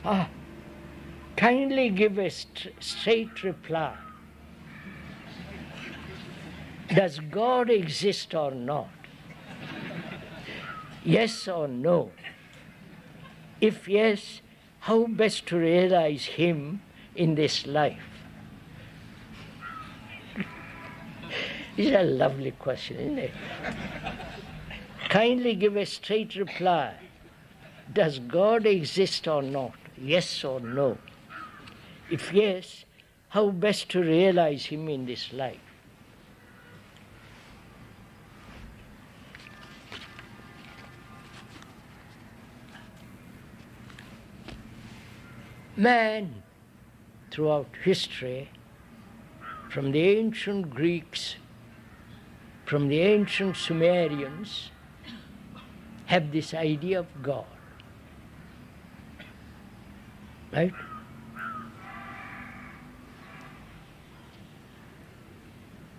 Ah, kindly give a straight reply. Does God exist or not? Yes or no? If yes, how best to realize Him in this life? It's a lovely question, isn't it? Kindly give a straight reply. Does God exist or not? Yes or no? If yes, how best to realize Him in this life? Man, throughout history, from the ancient Greeks, from the ancient Sumerians, have this idea of God. Right?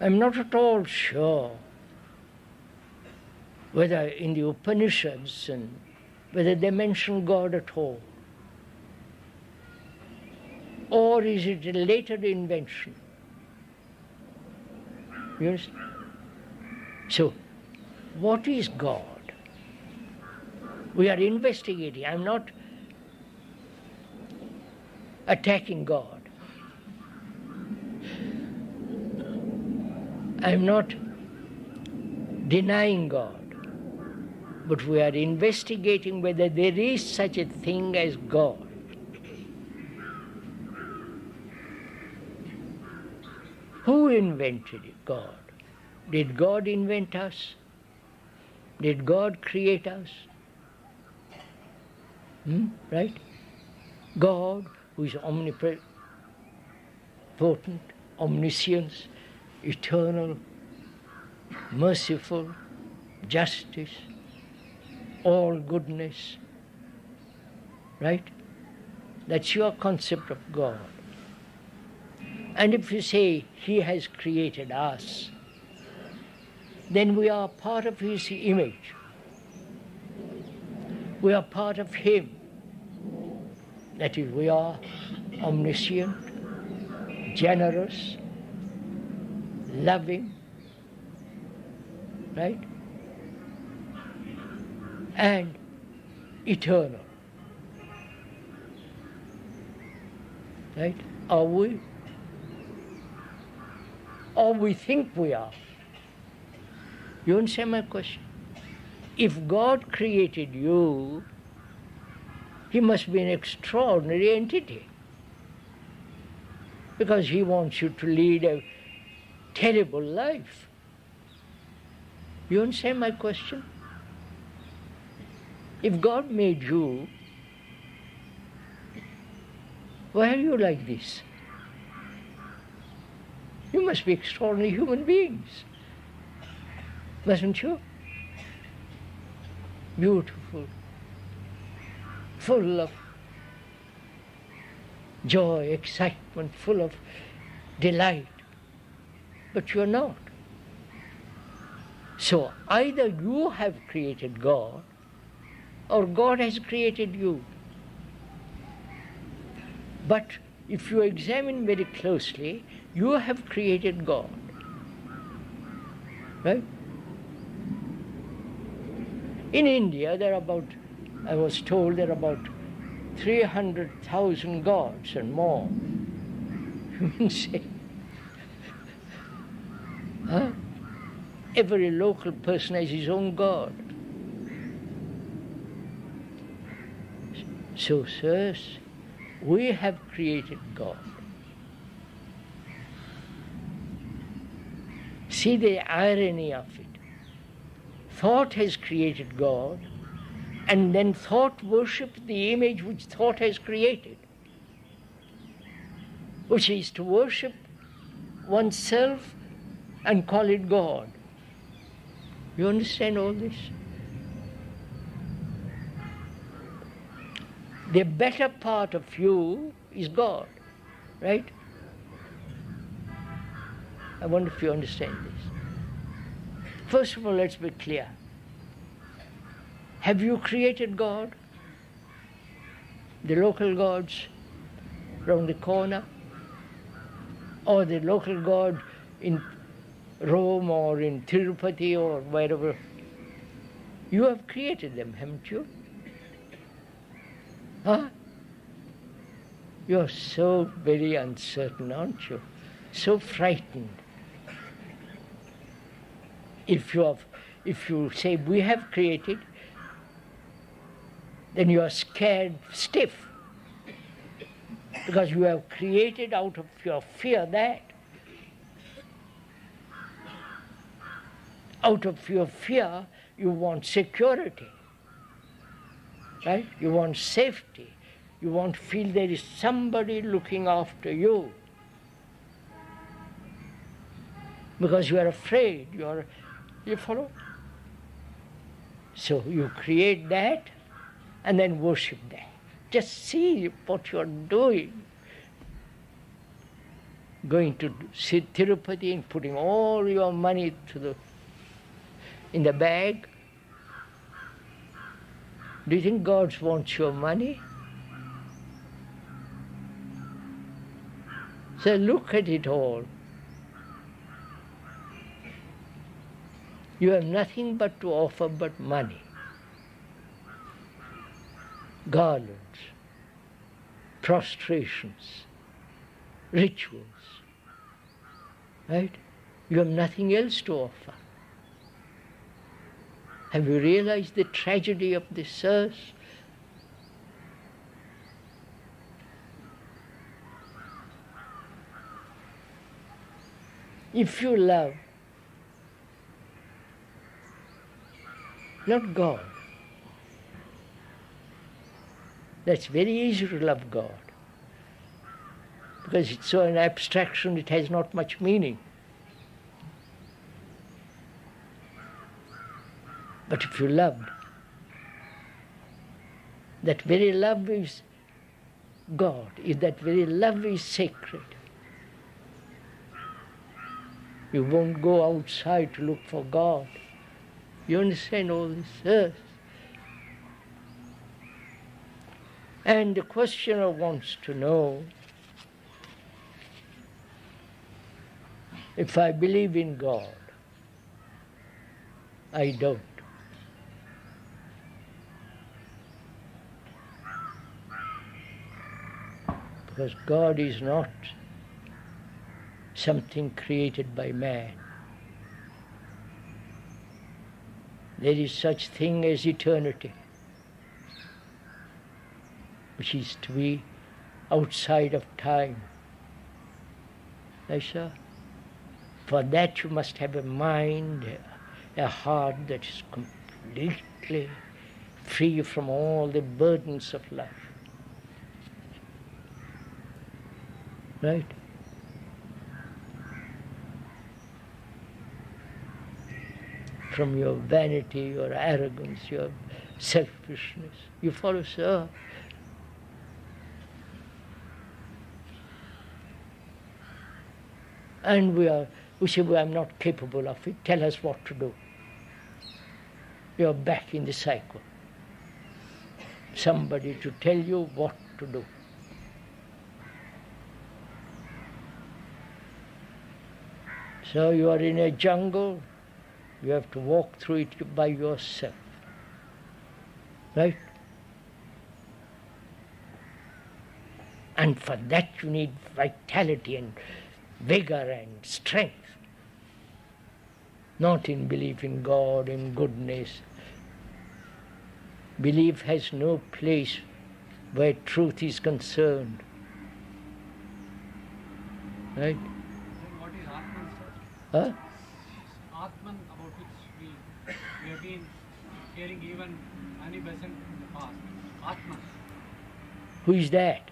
I'm not at all sure whether in the Upanishads and whether they mention God at all. Or is it a later invention? You understand? So, what is God? We are investigating. I'm not attacking God. I'm not denying God. But we are investigating whether there is such a thing as God. Who invented God? Did God invent us? Did God create us? Right? God, who is omnipotent, omniscient, eternal, merciful, justice, all goodness. Right? That's your concept of God. And if you say He has created us, then we are part of His image. We are part of Him. That is, we are omniscient, generous, loving, right? And eternal. Right? Are we? Or we think we are. You understand my question? If God created you, He must be an extraordinary entity. Because He wants you to lead a terrible life. You understand my question? If God made you, why are you like this? You must be extraordinary human beings, mustn't you? Beautiful, full of joy, excitement, full of delight. But you're not. So either you have created God or God has created you. But if you examine very closely, you have created God. Right? In India, there are about, I was told, there are about 300,000 gods and more. You say, huh? Every local person has his own God. So, sirs, we have created God. See the irony of it. Thought has created God, and then thought worships the image which thought has created, which is to worship oneself and call it God. You understand all this? The better part of you is God, right? I wonder if you understand this. First of all, let's be clear. Have you created God? the local gods round the corner, or the local god in Rome or in Tirupati or wherever. You have created them, haven't you? Huh? You're so very uncertain, aren't you? So frightened. If you say we have created, then you are scared stiff, because you have created out of your fear that. Out of your fear, you want security, right? You want safety. You want to feel there is somebody looking after you. Because you are afraid, you follow? So you create that and then worship that. Just see what you are doing. Going to Tirupati and putting all your money in the bag. Do you think God wants your money? So look at it all. You have nothing but to offer but money. Garlands, prostrations, rituals, right? You have nothing else to offer. Have you realized the tragedy of this earth? If you love not God, that's very easy to love God, because it's so an abstraction, it has not much meaning. But if you loved, that very love is God, that very love is sacred. You won't go outside to look for God. You understand all this earth? And the questioner wants to know, if I believe in God, I don't. Because God is not something created by man. There is such thing as eternity, which is to be outside of time. Yes, sir? For that you must have a mind, a heart that is completely free from all the burdens of life. Right? From your vanity, your arrogance, your selfishness. You follow, sir? And we say, well, I'm not capable of it. Tell us what to do. You're back in the cycle. Somebody to tell you what to do. So you are in a jungle, you have to walk through it by yourself. Right? And for that you need vitality and vigor and strength. Not in belief in God, in goodness. Belief has no place where truth is concerned. Right? Huh? Atman, about which we have been hearing even many besant in the past. Atman. Who is that?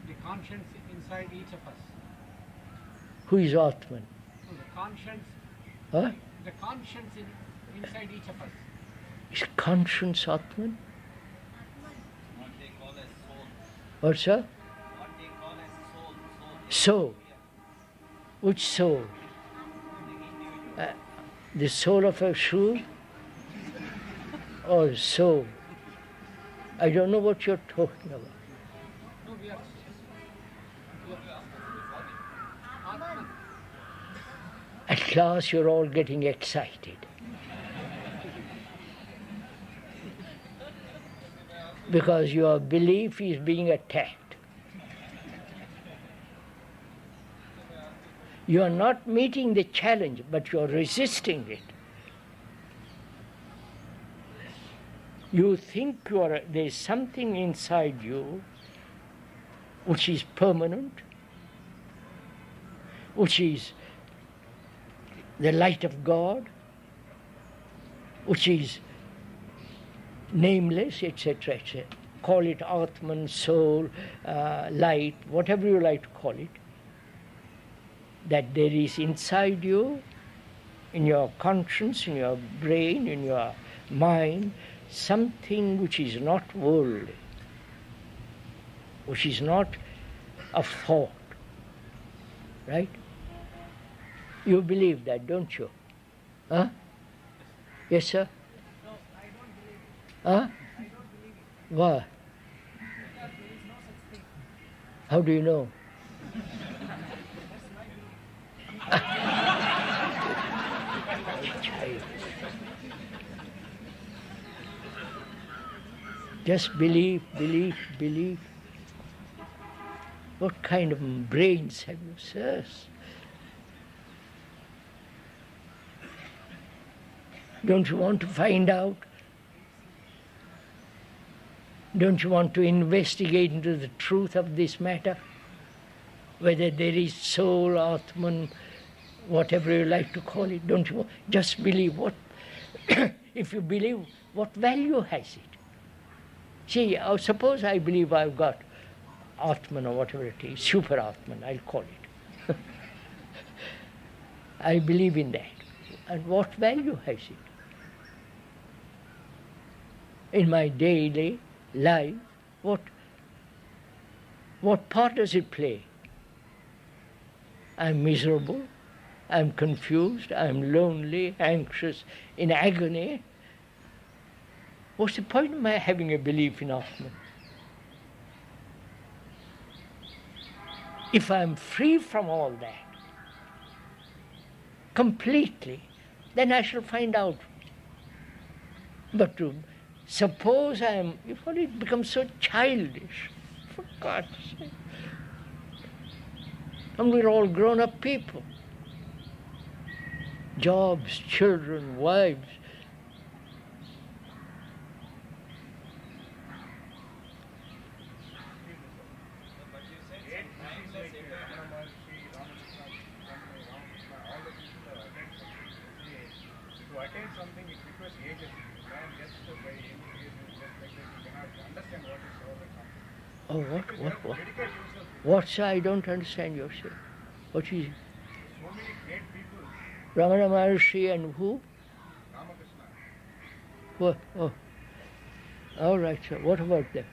The conscience inside each of us. Who is Atman? So the conscience. Huh? The conscience inside each of us. Is conscience Atman? What they call as soul. What, sir? What they call as soul. Soul. Which soul? The soul of a shoe? Or soul? I don't know what you're talking about. No, we are Atman. At last you're all getting excited. Because your belief is being attacked. You are not meeting the challenge, but you are resisting it. You think there's something inside you which is permanent, which is the light of God, which is nameless, etc., etc. Call it Atman, soul, light, whatever you like to call it. That there is inside you, in your conscience, in your brain, in your mind, something which is not worldly, which is not a thought, right? You believe that, don't you? Huh? Yes, sir? No, I don't believe it. Huh? I don't believe it. Why? Because there is no such thing. How do you know? That's my belief. Child. Just believe, believe, believe. What kind of brains have you, sirs? Don't you want to find out? Don't you want to investigate into the truth of this matter? Whether there is soul, Atman, whatever you like to call it, don't you just believe what? If you believe, what value has it? See, suppose I believe I've got Atman or whatever it is, super Atman, I'll call it. I believe in that. And what value has it? In my daily life, what part does it play? I'm miserable, I'm confused, I'm lonely, anxious, in agony. What's the point of my having a belief in Atman? If I'm free from all that, completely, then I shall find out. But to suppose it becomes so childish, for God's sake. And we're all grown-up people. Jobs, children, wives. But you said some timeless To attain something, it requires agency. You can't just by any reason, just like that, you cannot understand what is all the concept. Oh, what? Dedicate yourself. What's I don't understand your say. What is it? So many great people, Ramana Maharshi and who? Ramakrishna, What? Oh. All right, sir. What about them?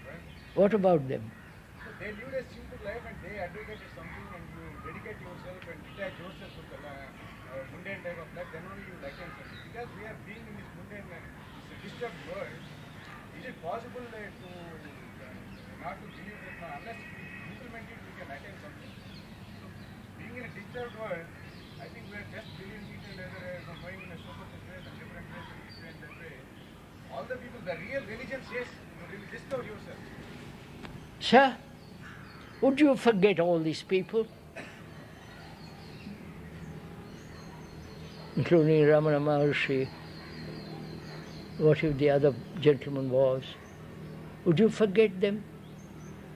right? What about them? So they lead a simple life and they advocate something and you dedicate yourself and detach yourself from the mundane type of life, then only you will attain something. Because we are being in this mundane, it's a disturbed world. Is it possible to not to believe that unless we implement it, we can attain something? So being in a disturbed world, I think we are just believing each and other going in a superficial way and different ways and this way and that way. All the people, the real religion says you really discover yourself. Sir, would you forget all these people? Including Ramana Maharshi, what if the other gentleman was? Would you forget them?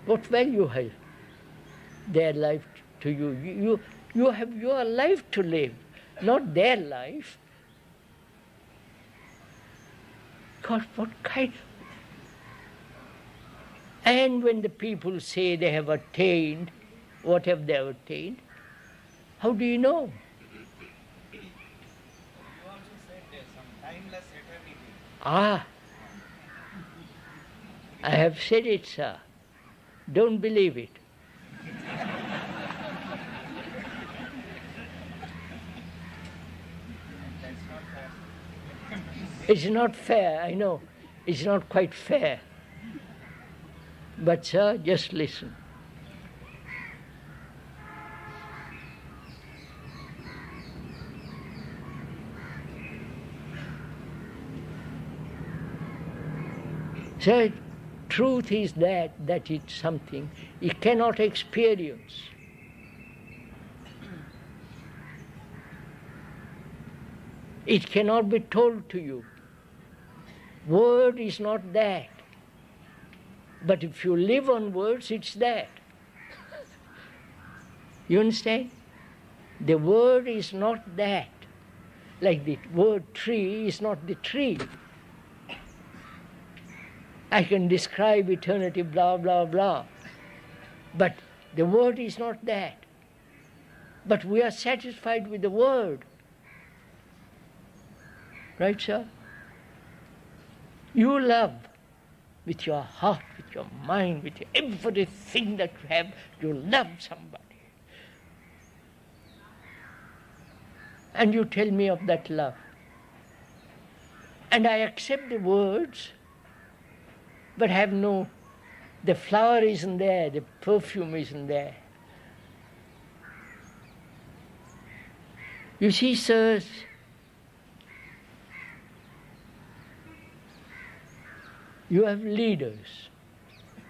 What value has their life to you? You have your life to live, not their life. God, what kind? And when the people say they have attained, what have they attained? How do you know? You also said there's some timeless eternity. Ah, I have said it, sir. Don't believe it. That's not fair. It's not fair, I know. It's not quite fair. But sir, just listen. So truth is that it's something you cannot experience. It cannot be told to you. Word is not that. But if you live on words, it's that. You understand? The word is not that. Like the word tree is not the tree. I can describe eternity, blah, blah, blah. But the word is not that. But we are satisfied with the word. Right, sir? You love with your heart, with your mind, with everything that you have. You love somebody. And you tell me of that love. And I accept the words, but have the flower isn't there, the perfume isn't there. You see, sirs, you have leaders,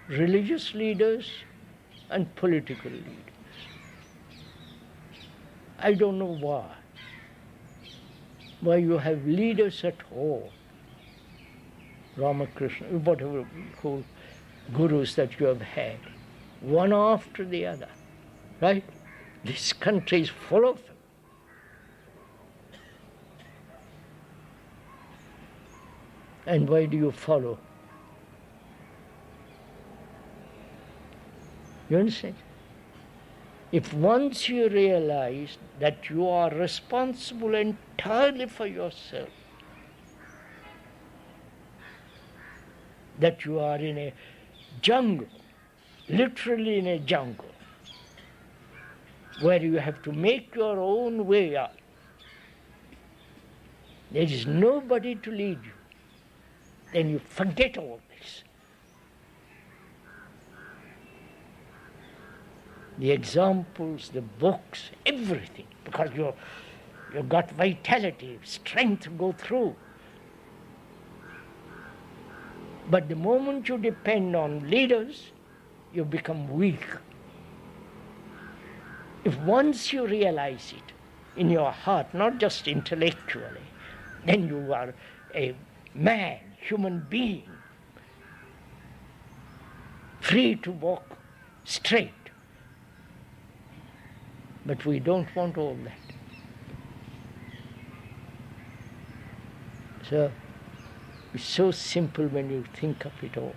religious leaders and political leaders. I don't know why you have leaders at all. Ramakrishna, whatever we call gurus that you have had, one after the other, right? This country is full of them. And why do you follow? You understand? If once you realize that you are responsible entirely for yourself, that you are in a jungle, literally in a jungle, where you have to make your own way out. There is nobody to lead you. Then you forget all this. The examples, the books, everything, because you've got vitality, strength to go through. But the moment you depend on leaders, you become weak. If once you realize it in your heart, not just intellectually, then you are a man, human being, free to walk straight. But we don't want all that. So it's so simple when you think of it all.